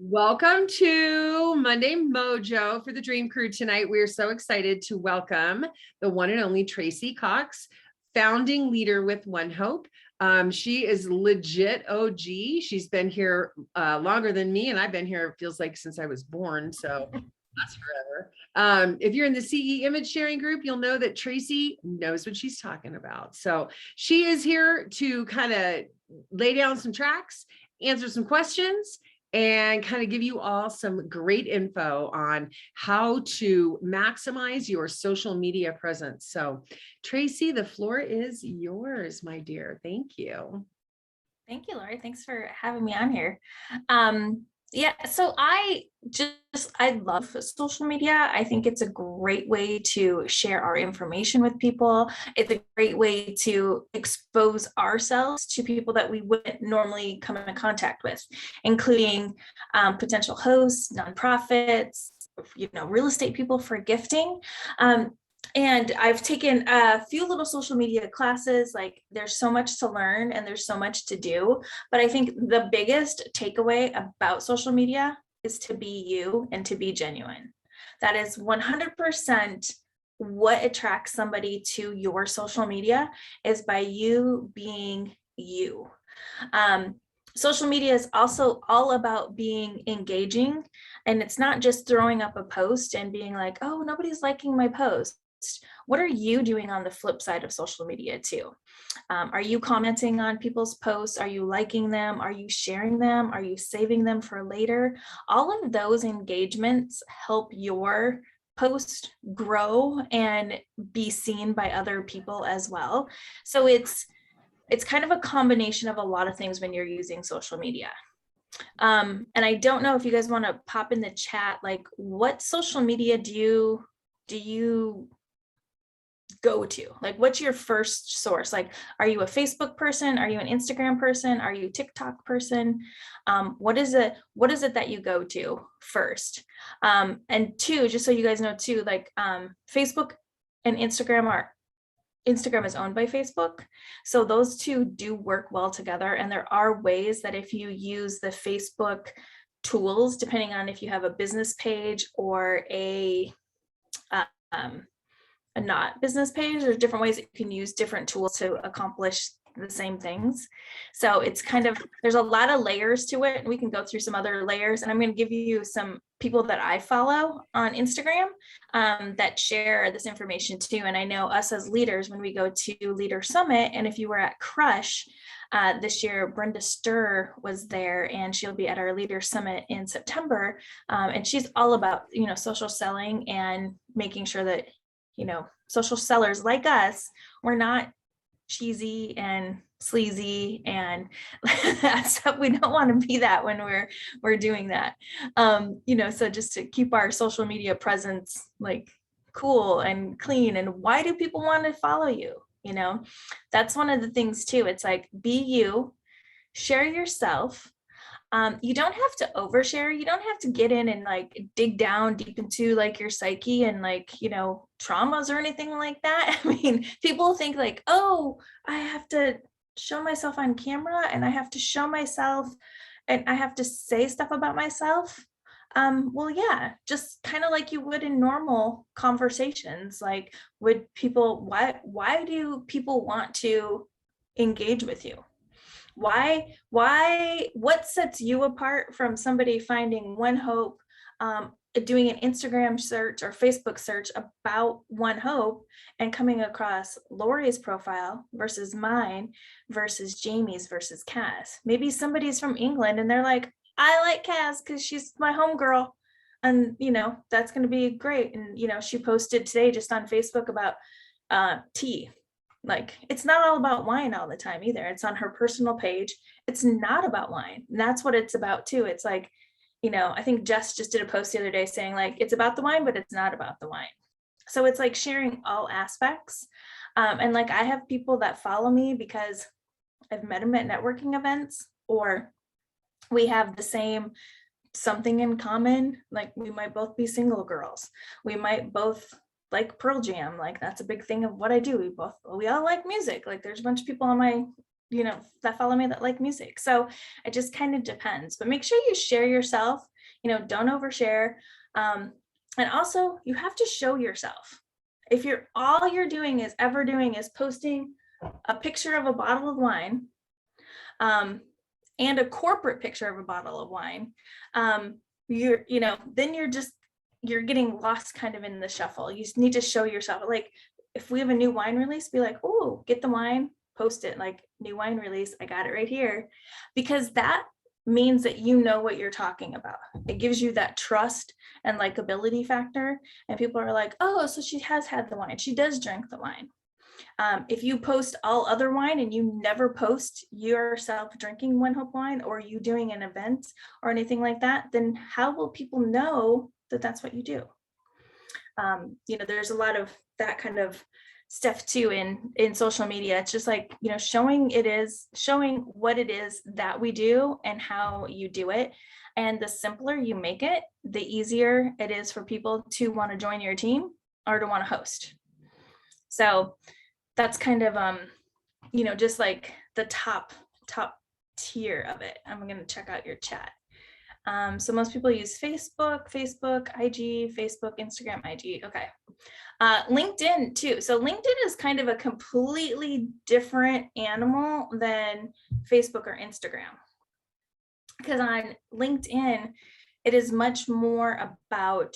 Welcome to Monday Mojo for the Dream Crew tonight. We are so excited to welcome the one and only Traci Cox, founding leader with One Hope. She is legit OG. She's been here longer than me, and I've been here, it feels like, since I was born. So that's forever. If you're in the CE image sharing group, you'll know that Traci knows what she's talking about. So she is here to kind of lay down some tracks, answer some questions, and kind of give you all some great info on how to maximize your social media presence. So Traci, the floor is yours, my dear. Thank you. Thank you, Lori. Thanks for having me on here. So I love social media. I think it's a great way to share our information with people. It's a great way to expose ourselves to people that we wouldn't normally come in contact with, including potential hosts, nonprofits, real estate people for gifting. And I've taken a few little social media classes. Like, there's so much to learn and there's so much to do. But I think the biggest takeaway about social media is to be you and to be genuine. That is 100% what attracts somebody to your social media, is by you being you. Social media is also all about being engaging. And it's not just throwing up a post and being like, oh, nobody's liking my post. What are you doing on the flip side of social media too? Are you commenting on people's posts? Are you liking them? Are you sharing them? Are you saving them for later? All of those engagements help your post grow and be seen by other people as well. So it's kind of a combination of a lot of things when you're using social media. And I don't know if you guys want to pop in the chat, like, what social media do you go to? Like, what's your first source? Like, are you a Facebook person? Are you an Instagram person? Are you a TikTok person? What is it that you go to first? And two, just so you guys know too, like, Facebook and Instagram is owned by Facebook. So those two do work well together. And there are ways that if you use the Facebook tools, depending on if you have a business page or a not business page, there's different ways that you can use different tools to accomplish the same things. So it's kind of, there's a lot of layers to it, and we can go through some other layers. And I'm going to give you some people that I follow on Instagram that share this information too. And I know us as leaders, when we go to Leader Summit, and if you were at Crush this year, Brenda Sturr was there, and she'll be at our Leader Summit in September. And she's all about, social selling and making sure that, social sellers like us, we're not cheesy and sleazy and that stuff. We don't want to be that when we're doing that. So just to keep our social media presence like cool and clean. And why do people want to follow you? That's one of the things too. It's like, be you, share yourself. You don't have to overshare. You don't have to get in and like dig down deep into like your psyche and like, traumas or anything like that. I mean, people think like, oh, I have to show myself on camera and I have to show myself and I have to say stuff about myself. Well, yeah, just kind of like you would in normal conversations. Like, why do people want to engage with you? What sets you apart from somebody finding One Hope, doing an Instagram search or Facebook search about One Hope and coming across Lori's profile versus mine versus Jamie's versus Cass? Maybe somebody's from England and they're like, I like Cass because she's my homegirl. And, that's going to be great. And, she posted today just on Facebook about tea. Like, it's not all about wine all the time either. It's on her personal page. It's not about wine. And that's what it's about too. It's like, I think Jess just did a post the other day saying like, it's about the wine, but it's not about the wine. So it's like sharing all aspects. And like, I have people that follow me because I've met them at networking events, or we have the same something in common. Like, we might both be single girls. We might both like Pearl Jam. Like, that's a big thing of what I do. We all like music. Like, there's a bunch of people on my, that follow me that like music. So it just kind of depends, but make sure you share yourself don't overshare. And also you have to show yourself. If all you're doing is posting a picture of a bottle of wine, and a corporate picture of a bottle of wine, then you're getting lost kind of in the shuffle. You just need to show yourself. Like if we have a new wine release, be like, oh, get the wine, post it, like new wine release, I got it right here. Because that means that you know what you're talking about. It gives you that trust and likability factor. And people are like, oh, so she has had the wine. She does drink the wine. If you post all other wine and you never post yourself drinking One Hope wine, or you doing an event or anything like that, then how will people know that that's what you do? There's a lot of that kind of stuff too in social media. It's just like, showing what it is that we do and how you do it. And the simpler you make it, the easier it is for people to want to join your team or to want to host. So that's kind of, just like the top tier of it. I'm going to check out your chat. So most people use Facebook, IG, Facebook, Instagram, IG. Okay. LinkedIn too. So LinkedIn is kind of a completely different animal than Facebook or Instagram. Because on LinkedIn, it is much more about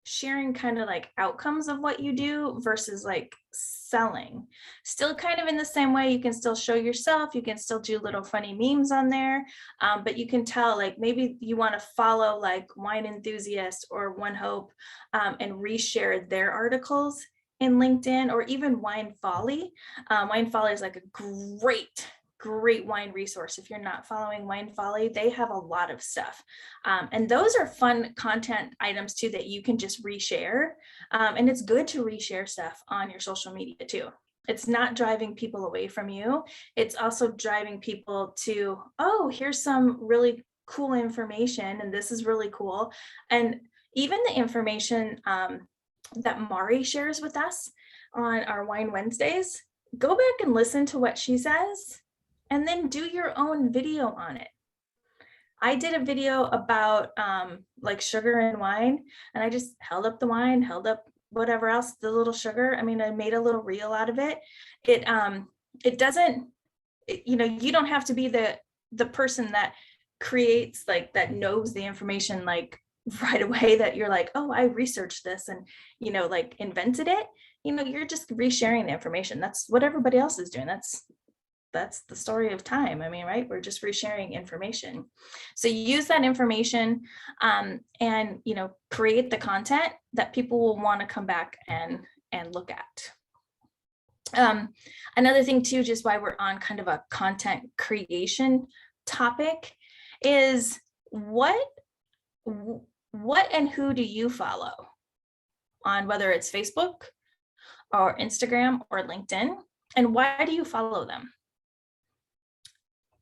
sharing kind of like outcomes of what you do versus like selling. Still kind of in the same way, you can still show yourself, you can still do little funny memes on there, but you can tell like maybe you want to follow like Wine Enthusiast or One Hope and reshare their articles in LinkedIn, or even Wine Folly. Wine Folly is like a great wine resource. If you're not following Wine Folly, they have a lot of stuff. And those are fun content items too that you can just reshare. And it's good to reshare stuff on your social media too. It's not driving people away from you. It's also driving people to, oh, here's some really cool information, and this is really cool. And even the information that Mari shares with us on our Wine Wednesdays, go back and listen to what she says, and then do your own video on it. I did a video about like sugar and wine, and I just held up the wine, held up whatever else, the little sugar. I mean, I made a little reel out of it. It doesn't, you don't have to be the person that creates, like, that knows the information like right away, that you're like, oh, I researched this and, like invented it. You're just resharing the information. That's what everybody else is doing. That's the story of time. I mean, right? We're just resharing information. So use that information and, create the content that people will want to come back and look at. Another thing too, just why we're on kind of a content creation topic, is what and who do you follow on, whether it's Facebook or Instagram or LinkedIn, and why do you follow them?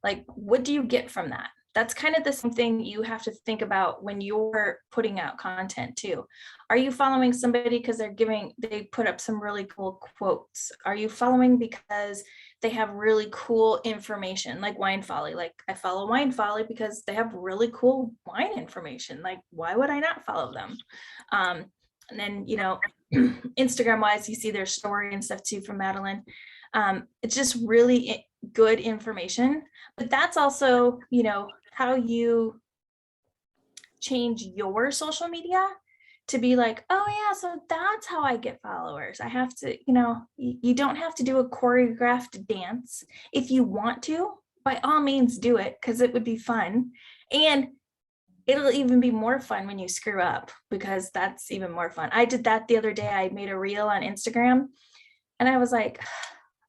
Like, what do you get from that? That's kind of the same thing you have to think about when you're putting out content too. Are you following somebody because they put up some really cool quotes? Are you following because they have really cool information, like Wine Folly? Like, I follow Wine Folly because they have really cool wine information. Like, why would I not follow them? And then, Instagram wise, you see their story and stuff too from Madeline. It's just really good information, but that's also, how you change your social media to be like, oh yeah, so that's how I get followers. I have to, you don't have to do a choreographed dance. If you want to, by all means do it, because it would be fun. And it'll even be more fun when you screw up, because that's even more fun. I did that the other day. I made a reel on Instagram and I was like,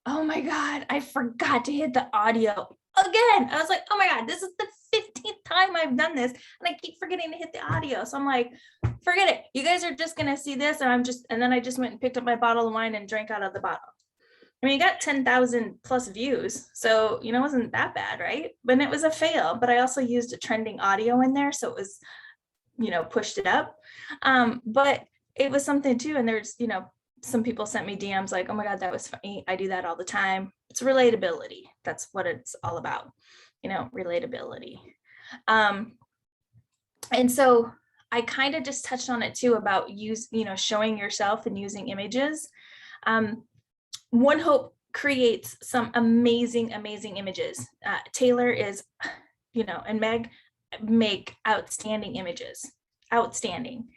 oh my God, I forgot to hit the audio again. I was like, oh my God, this is the 15th time I've done this and I keep forgetting to hit the audio. So I'm like, forget it. You guys are just going to see this. And then I just went and picked up my bottle of wine and drank out of the bottle. I mean, it got 10,000 plus views. So, it wasn't that bad, right? But it was a fail, but I also used a trending audio in there. So it was, pushed it up. But it was something too. And there's, some people sent me DMs like, oh my God, that was funny. I do that all the time. It's relatability. That's what it's all about, relatability. And so I kind of just touched on it too about showing yourself and using images. One Hope creates some amazing, amazing images. Taylor is, and Meg make outstanding images. Outstanding.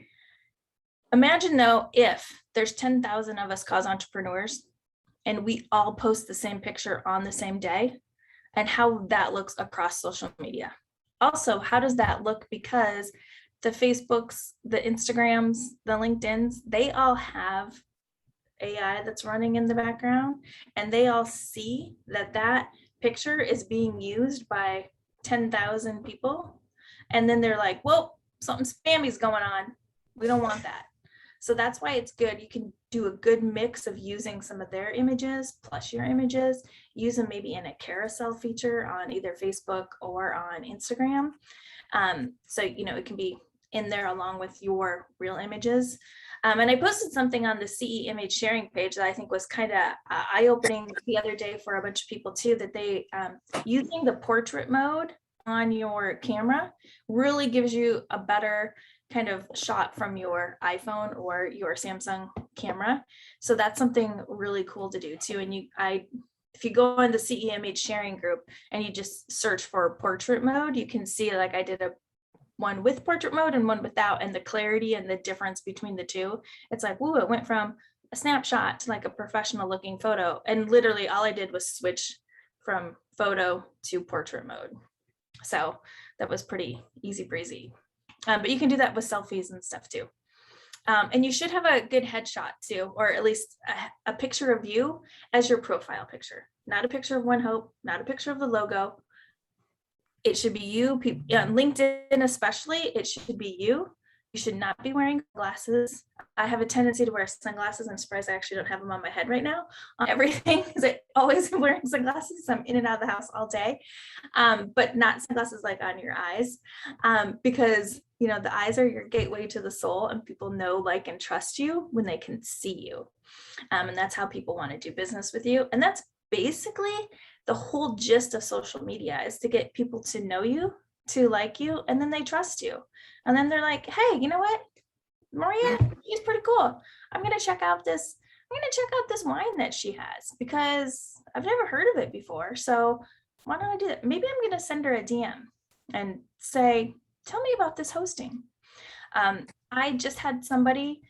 Imagine though, if there's 10,000 of us cause entrepreneurs and we all post the same picture on the same day, and how that looks across social media. Also, how does that look? Because the Facebooks, the Instagrams, the LinkedIns, they all have AI that's running in the background, and they all see that that picture is being used by 10,000 people. And then they're like, well, something spammy is going on. We don't want that. So that's why it's good. You can do a good mix of using some of their images plus your images, use them maybe in a carousel feature on either Facebook or on Instagram. So, it can be in there along with your real images. And I posted something on the CE image sharing page that I think was kind of eye-opening the other day for a bunch of people too, that they using the portrait mode on your camera really gives you a better kind of shot from your iPhone or your Samsung camera. So that's something really cool to do too. And if you go on the CE image sharing group and you just search for portrait mode, you can see like I did one with portrait mode and one without, and the clarity and the difference between the two. It's like, whoa, it went from a snapshot to like a professional looking photo. And literally all I did was switch from photo to portrait mode. So that was pretty easy breezy. But you can do that with selfies and stuff too. And you should have a good headshot too, or at least a picture of you as your profile picture, not a picture of One Hope, not a picture of the logo. It should be you, on LinkedIn especially, it should be you. You should not be wearing glasses. I have a tendency to wear sunglasses. I'm surprised I actually don't have them on my head right now. Everything, because I always am wearing sunglasses. So I'm in and out of the house all day, but not sunglasses like on your eyes, because the eyes are your gateway to the soul, and people know, like, and trust you when they can see you. And that's how people want to do business with you. And that's basically the whole gist of social media, is to get people to know you, to like you, and then they trust you. And then they're like, hey, you know what? Maria, she's pretty cool. I'm going to check out this wine that she has, because I've never heard of it before. So why don't I do it? Maybe I'm going to send her a DM and say, tell me about this hosting. I just had somebody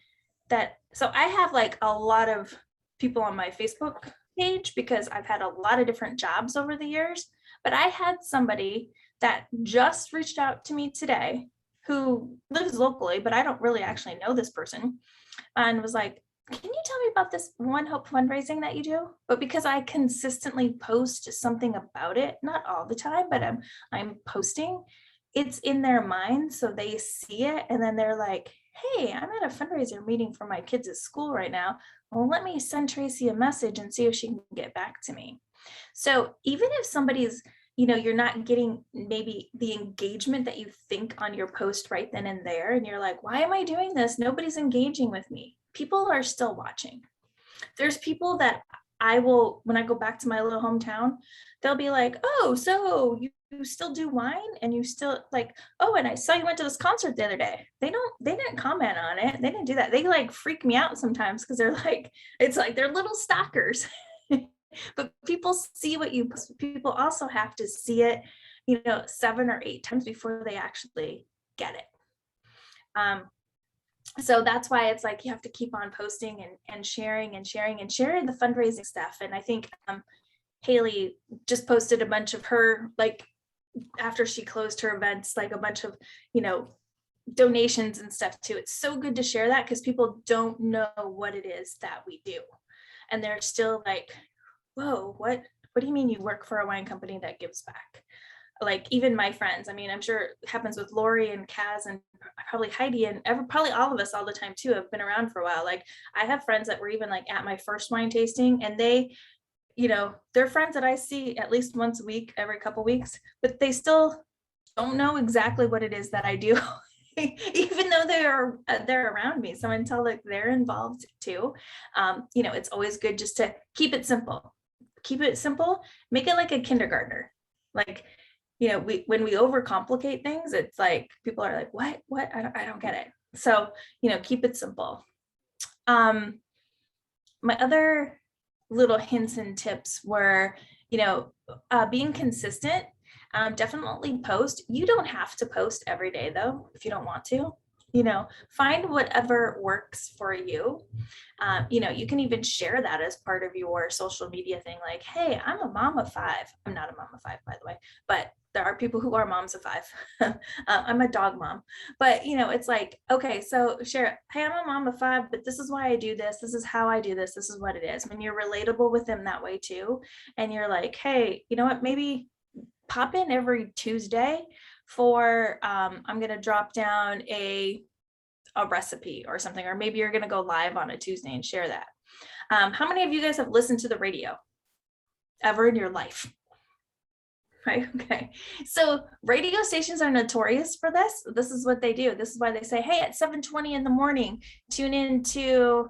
so I have like a lot of people on my Facebook page because I've had a lot of different jobs over the years, but I had somebody that just reached out to me today who lives locally, but I don't really actually know this person, and was like, can you tell me about this One Hope fundraising that you do? But because I consistently post something about it, not all the time, but I'm posting, it's in their mind. So they see it and then they're like, hey, I'm at a fundraiser meeting for my kids at school right now. Well, let me send Traci a message and see if she can get back to me. So even if somebody's, you're not getting maybe the engagement that you think on your post right then and there, and you're like, why am I doing this? Nobody's engaging with me. People are still watching. There's people that when I go back to my little hometown, they'll be like, oh, so you still do wine, and you still like, oh, and I saw you went to this concert the other day. They didn't comment on it. They didn't do that. They like freak me out sometimes, because they're like, it's like they're little stalkers. But people see what you post. People also have to see it, 7 or 8 times before they actually get it. So that's why it's like you have to keep on posting and sharing and sharing and sharing the fundraising stuff. And I think Haley just posted a bunch of her, like, after she closed her events, like a bunch of, donations and stuff too. It's so good to share that, because people don't know what it is that we do. And they're still like, whoa, what do you mean you work for a wine company that gives back? Like, even my friends, I mean, I'm sure it happens with Lori and Kaz and probably Heidi and probably all of us all the time too, have been around for a while. Like, I have friends that were even like at my first wine tasting, and they, they're friends that I see at least once a week, every couple weeks, but they still don't know exactly what it is that I do. Even though they're around me. So until like they're involved too, it's always good just to keep it simple. Make it like a kindergartner. Like, when we overcomplicate things, it's like people are like, what? I don't get it. So, keep it simple. My other little hints and tips were, being consistent. Definitely post. You don't have to post every day though, if you don't want to. Find whatever works for you. You can even share that as part of your social media thing. Like, hey, I'm a mom of 5. I'm not a mom of 5, by the way, but there are people who are moms of 5. I'm a dog mom, but it's like, okay, so share, hey, I'm a mom of 5, but this is why I do this. This is how I do this. This is what it is. When you're relatable with them that way too. And you're like, hey, you know what, maybe pop in every Tuesday for, I'm going to drop down a recipe or something, or maybe you're going to go live on a Tuesday and share that. How many of you guys have listened to the radio ever in your life? Right. Okay. So radio stations are notorious for this. This is what they do. This is why they say, hey, at 7:20 in the morning, tune in to,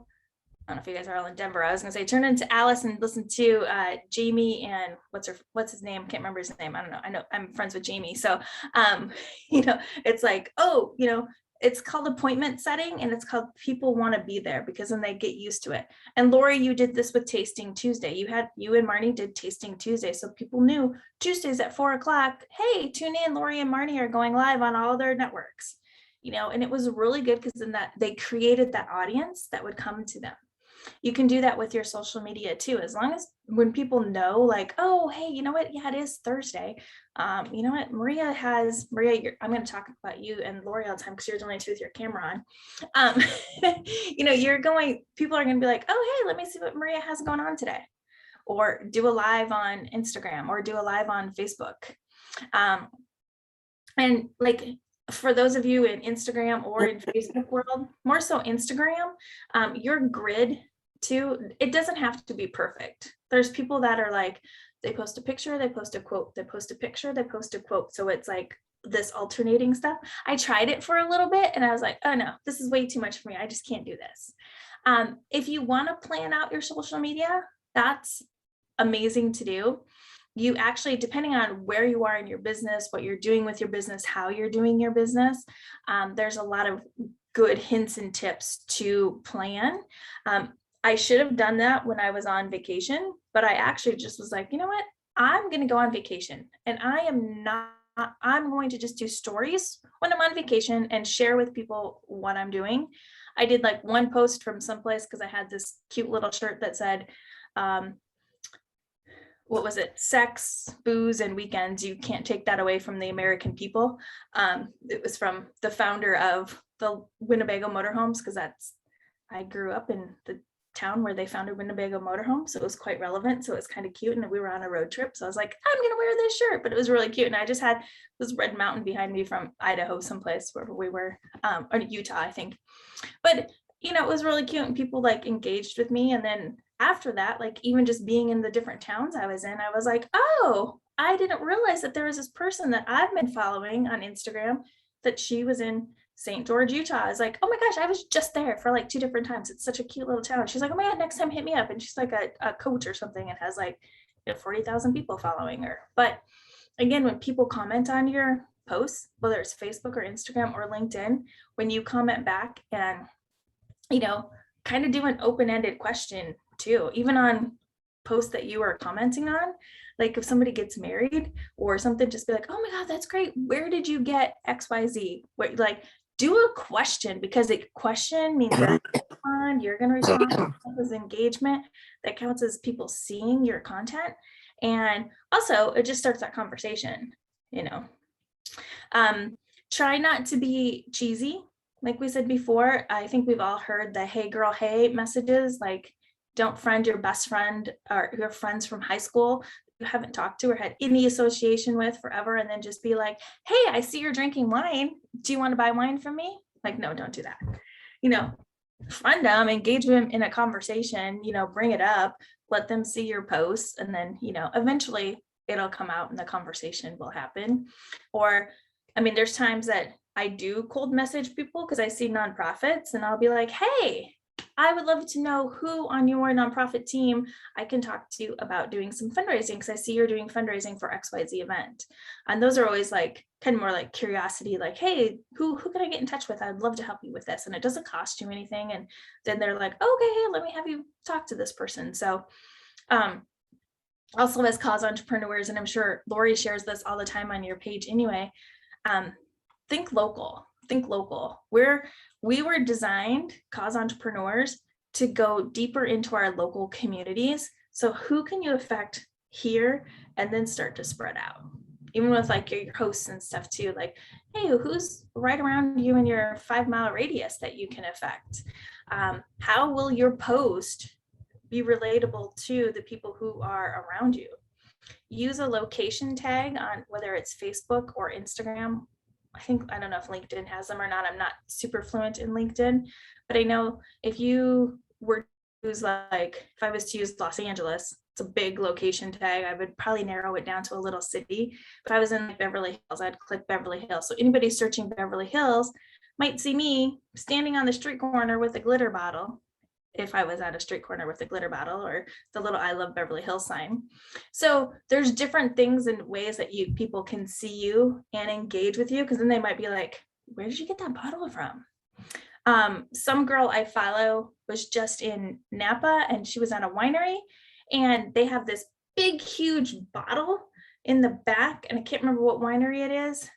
I don't know if you guys are all in Denver. I was going to say, turn into Alice and listen to Jamie and what's his name? Can't remember his name. I don't know. I know I'm friends with Jamie. So, it's like, oh, it's called appointment setting, and it's called people want to be there, because then they get used to it. And Lori, you did this with Tasting Tuesday. You and Marnie did Tasting Tuesday. So people knew Tuesdays at 4:00, hey, tune in. Lori and Marnie are going live on all their networks, and it was really good because then that they created that audience that would come to them. You can do that with your social media too, as long as when people know, like, oh, hey, you know what? Yeah, it is Thursday. You know what? Maria, I'm going to talk about you and Lori all the time because you're the only two with your camera on. People are going to be like, oh, hey, let me see what Maria has going on today. Or do a live on Instagram or do a live on Facebook. And like, for those of you in Instagram or in Facebook world, more so Instagram, your grid too, it doesn't have to be perfect. There's people that are like, they post a picture, they post a quote, they post a picture, they post a quote. So it's like this alternating stuff. I tried it for a little bit and I was like, oh no, this is way too much for me. I just can't do this. If you want to plan out your social media, that's amazing to do. You actually, depending on where you are in your business, what you're doing with your business, how you're doing your business, there's a lot of good hints and tips to plan. I should have done that when I was on vacation, but I actually just was like, you know what? I'm going to go on vacation and I'm going to just do stories when I'm on vacation and share with people what I'm doing. I did like one post from someplace because I had this cute little shirt that said, what was it? Sex, booze, and weekends. You can't take that away from the American people. It was from the founder of the Winnebago Motorhomes, because I grew up in the town where they founded Winnebago Motorhomes, so it was quite relevant. So it was kind of cute, and we were on a road trip, so I was like, I'm gonna wear this shirt, but it was really cute. And I just had this red mountain behind me from Idaho, someplace where we were, or Utah, I think. But it was really cute, and people like engaged with me. And then after that, like even just being in the different towns I was in, I was like, oh, I didn't realize that there was this person that I've been following on Instagram, that she was in St. George, Utah. I was like, oh my gosh, I was just there for like 2 different times. It's such a cute little town. She's like, oh my God, next time hit me up. And she's like a coach or something and has like 40,000 people following her. But again, when people comment on your posts, whether it's Facebook or Instagram or LinkedIn, when you comment back and, kind of do an open-ended question too, even on posts that you are commenting on, like if somebody gets married or something, just be like, oh my God, that's great. Where did you get XYZ? Like do a question, because a question means you're going to respond. That counts as engagement. That counts as people seeing your content. And also it just starts that conversation, try not to be cheesy. Like we said before, I think we've all heard the hey girl, hey messages, like don't friend your best friend or your friends from high school you haven't talked to or had any association with forever, and then just be like, hey, I see you're drinking wine. Do you want to buy wine from me? Like, no, don't do that. Friend them, engage them in a conversation, bring it up, let them see your posts, and then, eventually it'll come out and the conversation will happen. Or, there's times that I do cold message people because I see nonprofits and I'll be like, hey, I would love to know who on your nonprofit team I can talk to about doing some fundraising, because I see you're doing fundraising for XYZ event. And those are always like kind of more like curiosity, like, hey, who can I get in touch with? I'd love to help you with this. And it doesn't cost you anything. And then they're like, okay, hey, let me have you talk to this person. So also as cause entrepreneurs, and I'm sure Lori shares this all the time on your page anyway, think local. We were designed, cause entrepreneurs, to go deeper into our local communities. So who can you affect here, and then start to spread out, even with like your hosts and stuff too, like, hey, who's right around you in your 5-mile radius that you can affect? How will your post be relatable to the people who are around you? Use a location tag on whether it's Facebook or Instagram. I don't know if LinkedIn has them or not. I'm not super fluent in LinkedIn, but I know if you were to use, like, if I was to use Los Angeles, it's a big location tag, I would probably narrow it down to a little city. If I was in Beverly Hills, I'd click Beverly Hills. So anybody searching Beverly Hills might see me standing on the street corner with a glitter bottle, if I was at a street corner with a glitter bottle, or the little I love Beverly Hills sign. So there's different things and ways that people can see you and engage with you, because then they might be like, where did you get that bottle from? Some girl I follow was just in Napa, and she was at a winery, and they have this big, huge bottle in the back, and I can't remember what winery it is.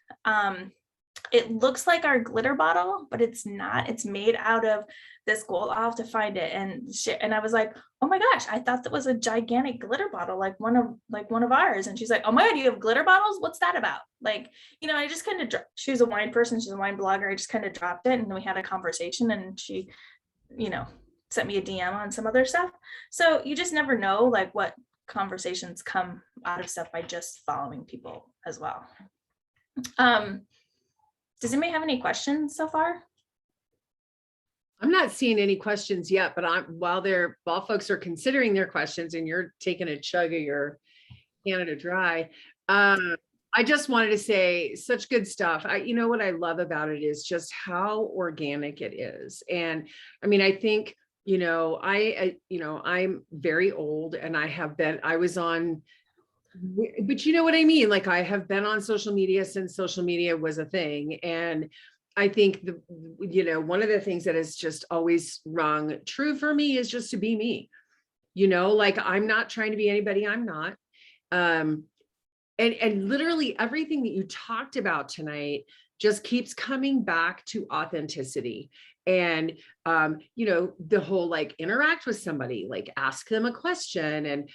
It looks like our glitter bottle, but it's not. It's made out of this gold. I'll have to find it and I was like, oh my gosh, I thought that was a gigantic glitter bottle, like one of ours. And she's like, oh my God, you have glitter bottles? What's that about? Like, I just kind of, she's a wine person, she's a wine blogger. I just kind of dropped it, and then we had a conversation, and she, sent me a DM on some other stuff. So you just never know, like, what conversations come out of stuff by just following people as well. Does anybody have any questions so far? I'm not seeing any questions yet, but while folks are considering their questions and you're taking a chug of your Canada Dry, I just wanted to say such good stuff. What I love about it is just how organic it is. And I mean, I think, I'm very old, and I was on, but you know what I mean? Like, I have been on social media since social media was a thing. And I think one of the things that has just always rung true for me is just to be me, like, I'm not trying to be anybody I'm not. And literally everything that you talked about tonight just keeps coming back to authenticity. And, the whole, like, interact with somebody, like, ask them a question. And,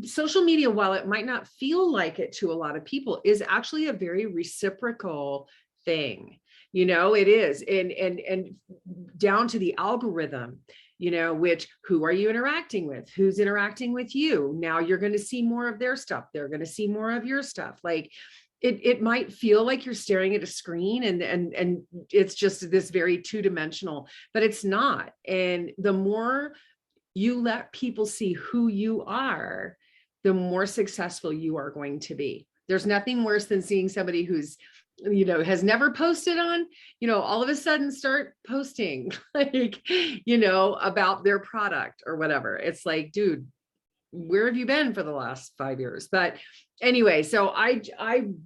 social media, while it might not feel like it to a lot of people, is actually a very reciprocal thing. It is. And down to the algorithm, who are you interacting with? Who's interacting with you? Now you're going to see more of their stuff. They're going to see more of your stuff. Like, it might feel like you're staring at a screen and it's just this very two-dimensional, but it's not. And the more you let people see who you are, the more successful you are going to be. There's nothing worse than seeing somebody who's, has never posted on, all of a sudden start posting like, about their product or whatever. It's like, dude, where have you been for the last 5 years? But anyway, so I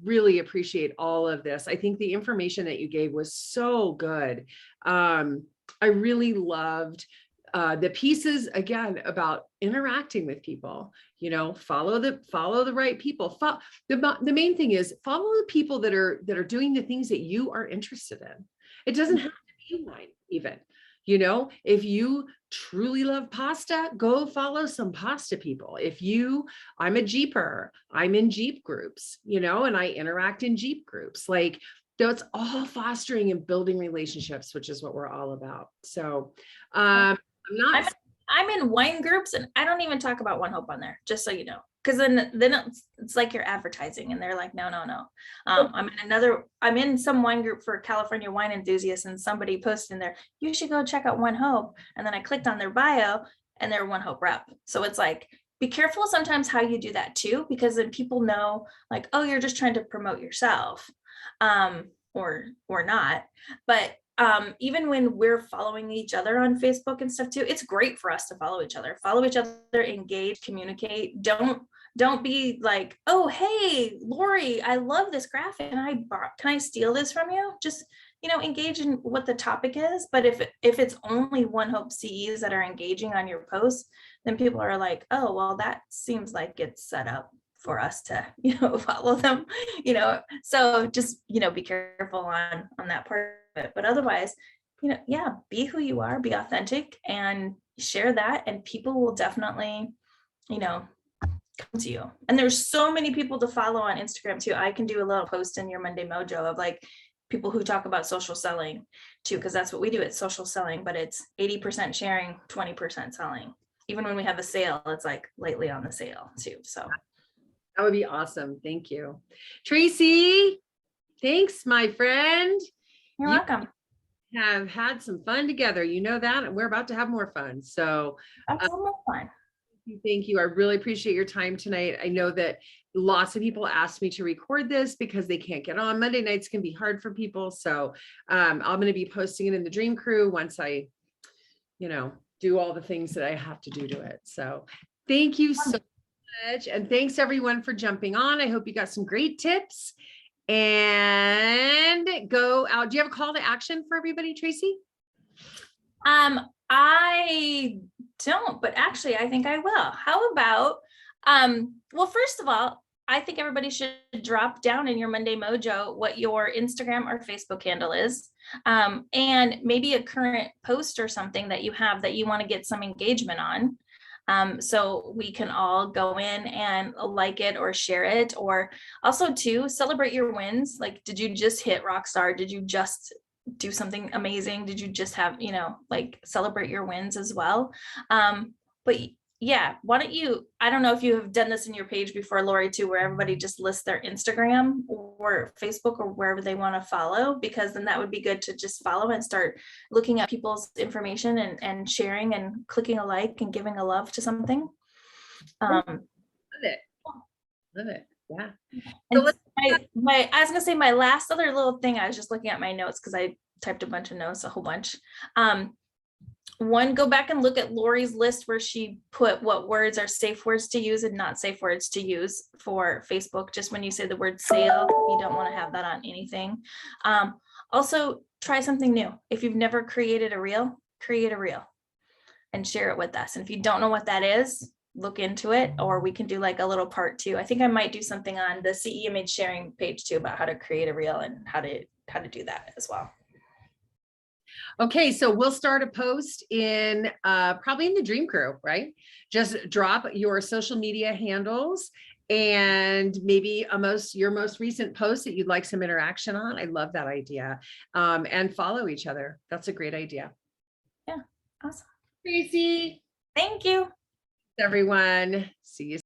really appreciate all of this. I think the information that you gave was so good. I really loved the pieces, again, about interacting with people. Follow the right people. The main thing is follow the people that are doing the things that you are interested in. It doesn't have to be wine, even. If you truly love pasta, go follow some pasta people. I'm a Jeeper, I'm in Jeep groups, and I interact in Jeep groups. Like, that's all fostering and building relationships, which is what we're all about. So, I'm in wine groups, and I don't even talk about One Hope on there, just so you know, because then it's like you're advertising, and they're like, no. I'm in some wine group for California wine enthusiasts, and somebody posted in there, you should go check out One Hope. And then I clicked on their bio, and they're One Hope rep. So it's like, be careful sometimes how you do that too, because then people know, like, oh, you're just trying to promote yourself, or not. But even when we're following each other on Facebook and stuff too, it's great for us to follow each other, engage, communicate. Don't be like, oh, hey, Lori, I love this graphic. Can I steal this from you? Just, engage in what the topic is. But if it's only One Hope CEs that are engaging on your posts, then people are like, oh, well, that seems like it's set up for us to, follow them, so just, be careful on that part of it. But otherwise, yeah, be who you are, be authentic and share that. And people will definitely, come to you. And there's so many people to follow on Instagram too. I can do a little post in your Monday Mojo of like people who talk about social selling too, because that's what we do. It's social selling, but it's 80% sharing, 20% selling. Even when we have a sale, it's like lately on the sale too. So that would be awesome. Thank you. Traci, thanks, my friend. You're welcome. Have had some fun together. You know that, and we're about to have more fun. So that's more fun. Thank you. I really appreciate your time tonight. I know that lots of people asked me to record this because they can't get on. Monday nights can be hard for people. So I'm going to be posting it in the Dream Crew once I, do all the things that I have to do to it. So thank you so much. And thanks everyone for jumping on. I hope you got some great tips and go out. Do you have a call to action for everybody, Traci? I don't, but actually I think I will. How about, well, first of all, I think everybody should drop down in your Monday Mojo what your Instagram or Facebook handle is, and maybe a current post or something that you have that you want to get some engagement on. So we can all go in and like it or share it, or also to celebrate your wins. Like, did you just hit Rockstar? Did you just do something amazing? Did you just have, like celebrate your wins as well? But yeah, why don't you, I don't know if you have done this in your page before, Lori, too, where everybody just lists their Instagram or Facebook or wherever they want to follow, because then that would be good to just follow and start looking at people's information and sharing and clicking a like and giving a love to something. Love it. Love it. Yeah. So I was gonna say my last other little thing, I was just looking at my notes because I typed a bunch of notes, a whole bunch. One, go back and look at Lori's list where she put what words are safe words to use and not safe words to use for Facebook. Just when you say the word sale, you don't want to have that on anything. Also, try something new. If you've never created a reel, create a reel and share it with us. And if you don't know what that is, look into it, or we can do like a little part 2. I think I might do something on the CE image sharing page too about how to create a reel and how to do that as well. Okay, so we'll start a post in probably in the Dream Crew, right? Just drop your social media handles and maybe your most recent post that you'd like some interaction on. I love that idea. And follow each other. That's a great idea. Yeah, awesome. Traci. Thank you. Everyone. See you.